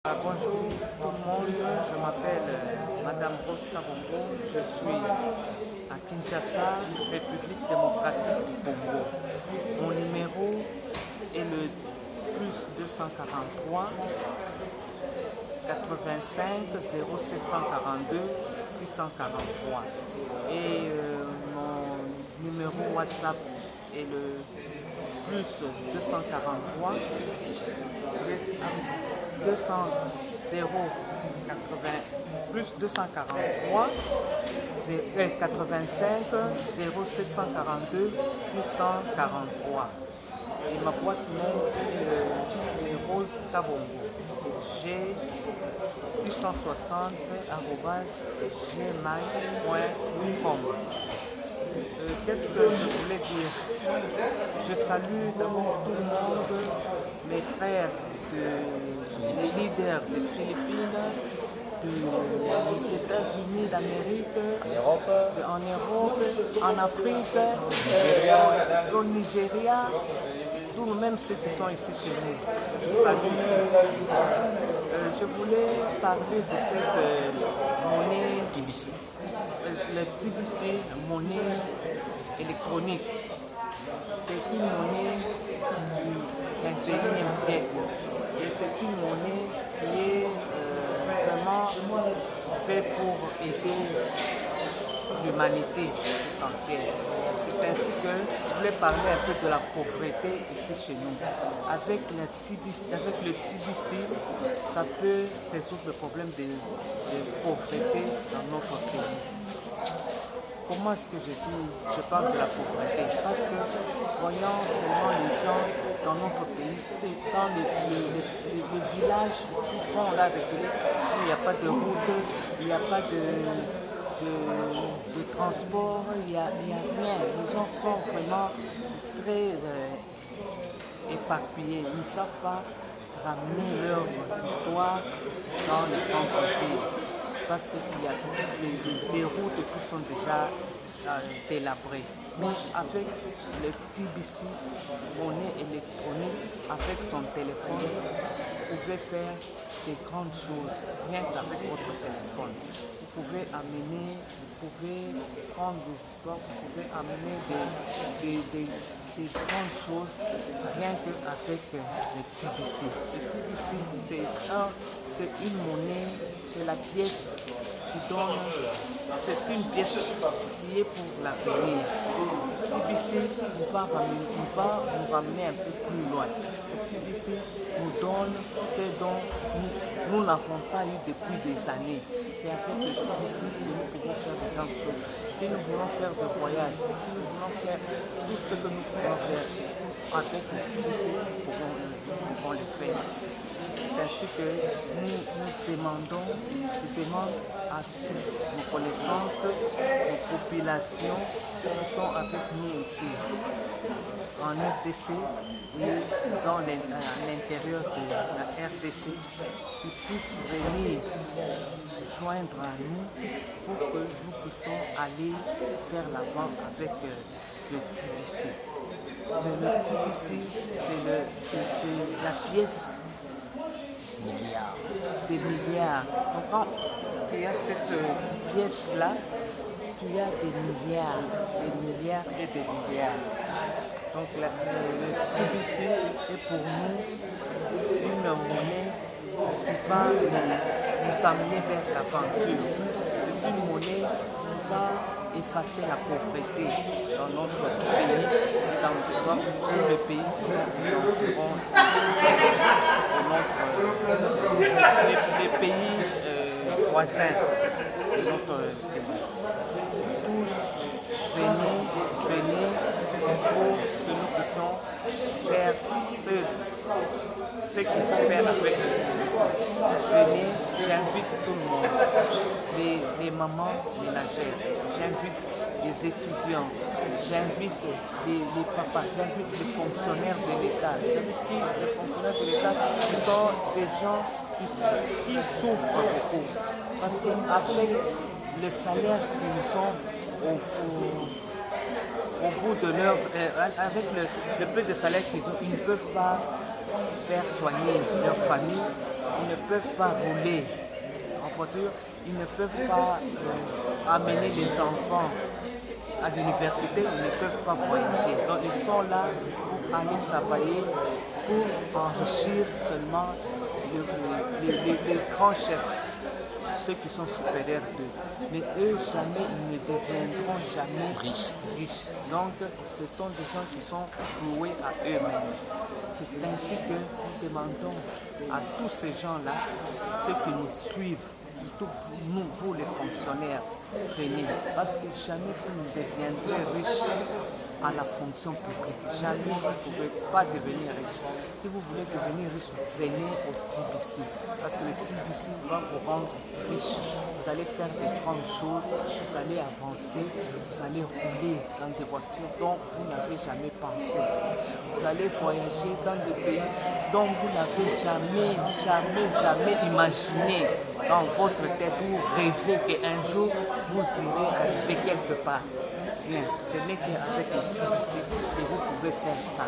Bonjour tout le monde, je m'appelle Madame Rose Kabongo, je suis à Kinshasa, République démocratique du Congo. Mon numéro est le plus 243 85 0742 643 et mon numéro WhatsApp est le plus 243 200 0 80 plus 243 85 0742 643 et ma boîte mail est Rose Kabongo g 660 gmail.com. Qu'est-ce que je voulais dire? Je salue d'abord tout le monde, mes frères, les leaders des Philippines, des États-Unis d'Amérique, en Europe, en Afrique, au Nigeria, tout même ceux qui sont ici chez nous. Je salue. Je voulais parler de cette monnaie TBC. Le TBC, monnaie électronique. C'est une monnaie du 21e siècle. Et c'est une monnaie qui est vraiment faite pour aider l'humanité entière. C'est ainsi que je voulais parler un peu de la pauvreté ici chez nous. Avec le TBC, ça peut résoudre le problème de pauvreté dans notre pays. Comment est-ce que je parle de la pauvreté? Parce que voyons seulement les gens dans notre pays, c'est dans les villages qui sont là avec eux, il n'y a pas de route, il n'y a pas de transport, il n'y a rien. Les gens sont vraiment très éparpillés. Ils ne savent pas ramener leurs histoires dans les centres-villes. Parce qu'il y a des routes qui sont déjà délabrées. Mais avec le TBC, monnaie électronique, avec son téléphone, vous pouvez faire des grandes choses, rien qu'avec votre téléphone. Vous pouvez amener, vous pouvez prendre des histoires, vous pouvez amener des grandes choses, rien qu'avec le TBC. Le TBC, c'est une monnaie, c'est la pièce qui donne, c'est une pièce qui est pour l'avenir. Le TBC va nous ramener un peu plus loin. Le TBC nous donne ce dont nous n'avons pas eu depuis des années. C'est avec le TBC que nous pouvons faire de grandes choses. Si nous voulons faire des voyages, si nous voulons faire tout ce que nous pouvons faire avec le TBC, nous pouvons le faire. C'est ainsi que nous demandons à nos connaissances, nos populations, ceux qui sont avec nous ici, en RDC et à l'intérieur de la RDC, qui puissent venir joindre à nous pour que nous puissions aller vers l'avant avec le TBC. Le TBC, c'est la pièce des milliards. Donc quand il y a cette pièce-là, tu as des milliards et des milliards. Donc le TBC est pour nous une monnaie qui va nous amener vers l'aventure. C'est une monnaie qui va effacer la pauvreté dans notre pays et dans le pays qui est environ les pays voisins de notre pays. Tous venez pour que nous puissions faire ce qu'il faut faire avec le TBC. Venez, j'invite tout le monde, les mamans ménagères, j'invite les étudiants, j'invite les papas, j'invite les fonctionnaires de l'État. Les fonctionnaires de l'État qui sont des gens qui souffrent beaucoup. Parce qu'avec le salaire qu'ils ont au bout de leur... avec le peu de salaire qu'ils ont, ils ne peuvent pas faire soigner leur famille, ils ne peuvent pas rouler en voiture, ils ne peuvent pas amener les enfants à l'université, ils ne peuvent pas voyager. Donc ils sont là pour aller travailler, pour enrichir seulement les grands chefs, ceux qui sont supérieurs d'eux. Mais eux, jamais, ils ne deviendront jamais riches. Donc, ce sont des gens qui sont voués à eux-mêmes. C'est ainsi que nous demandons à tous ces gens-là, ceux qui nous suivent, surtout nous, vous les fonctionnaires, venez. Parce que jamais vous ne deviendrez riches à la fonction publique. Jamais vous ne pouvez pas devenir riche. Si vous voulez devenir riche, venez au TBC. Parce que le TBC va vous rendre riche. Vous allez faire des grandes choses, vous allez avancer, vous allez rouler dans des voitures dont vous n'avez jamais pensé. Vous allez voyager dans des pays dont vous n'avez jamais imaginé dans votre tête. Vous rêvez qu'un jour vous irez arriver quelque part. Bien, ce n'est qu'avec le TBC que vous pouvez faire ça.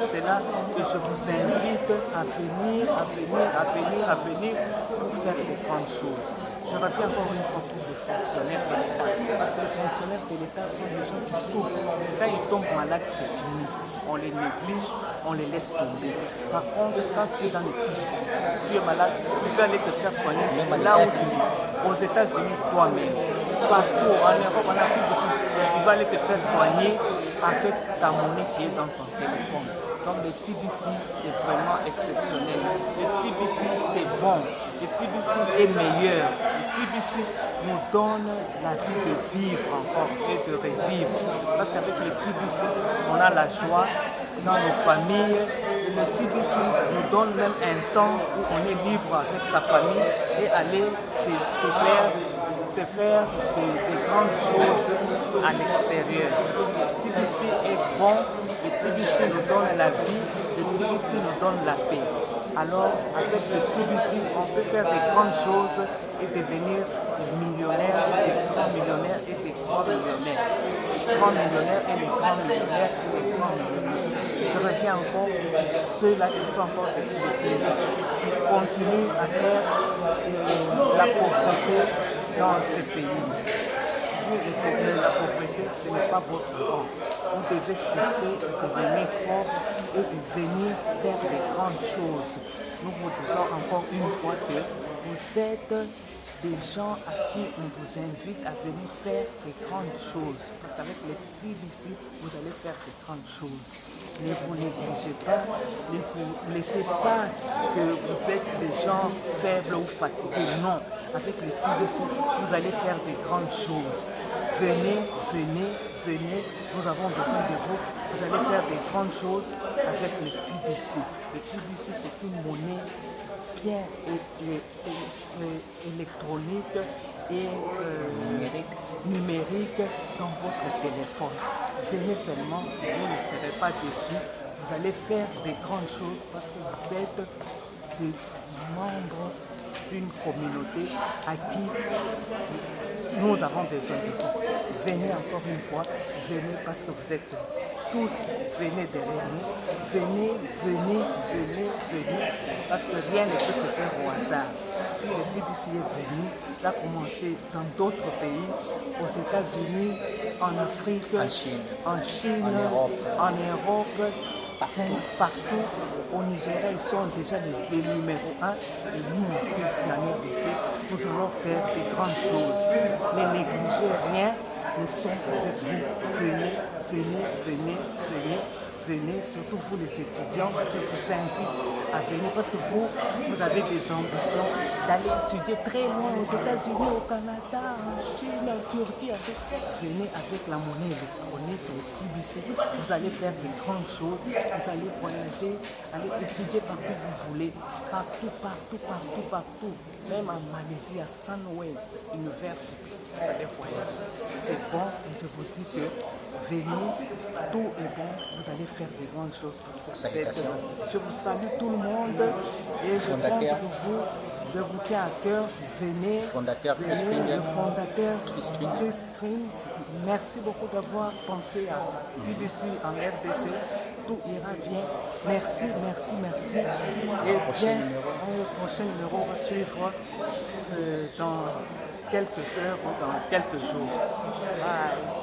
C'est là que je vous invite à venir pour faire de grandes choses. Je reviens encore une fois pour les fonctionnaires de l'État. Parce que les fonctionnaires de l'État sont des gens qui souffrent. Quand ils tombent malades, c'est fini. On les néglige, on les laisse tomber. Par contre, quand tu es dans le TBC, tu es malade, tu peux aller te faire soigner même là où tu es. Aux États-Unis, toi-même. Partout, en Europe, en Afrique du Sud, tu vas aller te faire soigner avec ta monnaie qui est dans ton téléphone. Donc le TBC, c'est vraiment exceptionnel. Le TBC, c'est bon. Le TBC est meilleur. Le TBC nous donne la vie de vivre encore et de revivre. Parce qu'avec le TBC, on a la joie dans nos familles. Le TBC nous donne même un temps où on est libre avec sa famille et aller se faire de grandes choses à l'extérieur. Le TBC est bon, le TBC nous donne la vie, le TBC nous donne la paix. Alors, avec le TBC, on peut faire de grandes choses et devenir millionnaires, des grands millionnaires et des grands millionnaires. Les grands millionnaires et les grands millionnaires et les grands millionnaires. Je reviens encore, ceux-là qui sont encore des TBC, qui continuent à faire la pauvreté dans ce pays. Vous résoudrez la pauvreté, ce n'est pas votre temps. Vous devez cesser de devenir pauvre et de venir faire de grandes choses. Nous vous disons encore une fois que vous êtes des gens à qui on vous invite à venir faire de grandes choses. Parce qu'avec les TBC, vous allez faire de grandes choses. Ne vous négligez pas, ne vous laissez pas que vous êtes des gens faibles ou fatigués. Non, avec les TBC, vous allez faire de grandes choses. Venez, nous avons besoin de vous. Vous allez faire de grandes choses avec le TBC. Le TBC, c'est une monnaie bien électronique et numérique dans votre téléphone. Venez seulement, vous ne serez pas déçus. Vous allez faire de grandes choses parce que vous êtes des membres d'une communauté à qui nous avons besoin de vous. Venez encore une fois, venez parce que vous êtes tous, venez derrière nous, venez, parce que rien ne peut se faire au hasard. Si le TBC est venu, il a commencé dans d'autres pays, aux États-Unis, en Afrique, en Chine, en Europe, partout. Au Nigeria, ils sont déjà les numéro 1 et nous aussi, ici en RDC, nous allons faire de grandes choses. Ne négligez rien, nous sommes avec vous. Venez, surtout vous les étudiants, je vous invite à venir parce que vous avez des ambitions d'aller étudier très loin aux États-Unis, au Canada, en Chine, en Turquie. Venez avec la monnaie électronique, le TBC, vous allez faire de grandes choses, vous allez voyager, aller étudier partout où vous voulez, partout. Même en Malaisie, à Sunway University, vous allez voyager. C'est bon et je vous dis que venez, tout est bon, vous allez faire de grandes choses. Parce que je vous salue tout le monde et je compte pour vous. Je vous tiens à cœur, venez, le fondateur Chris Green. Merci beaucoup d'avoir pensé à TBC en RDC. tout ira bien. Merci, merci, merci. Et bien, le prochain numéro va suivre dans quelques heures ou dans quelques jours. Bye.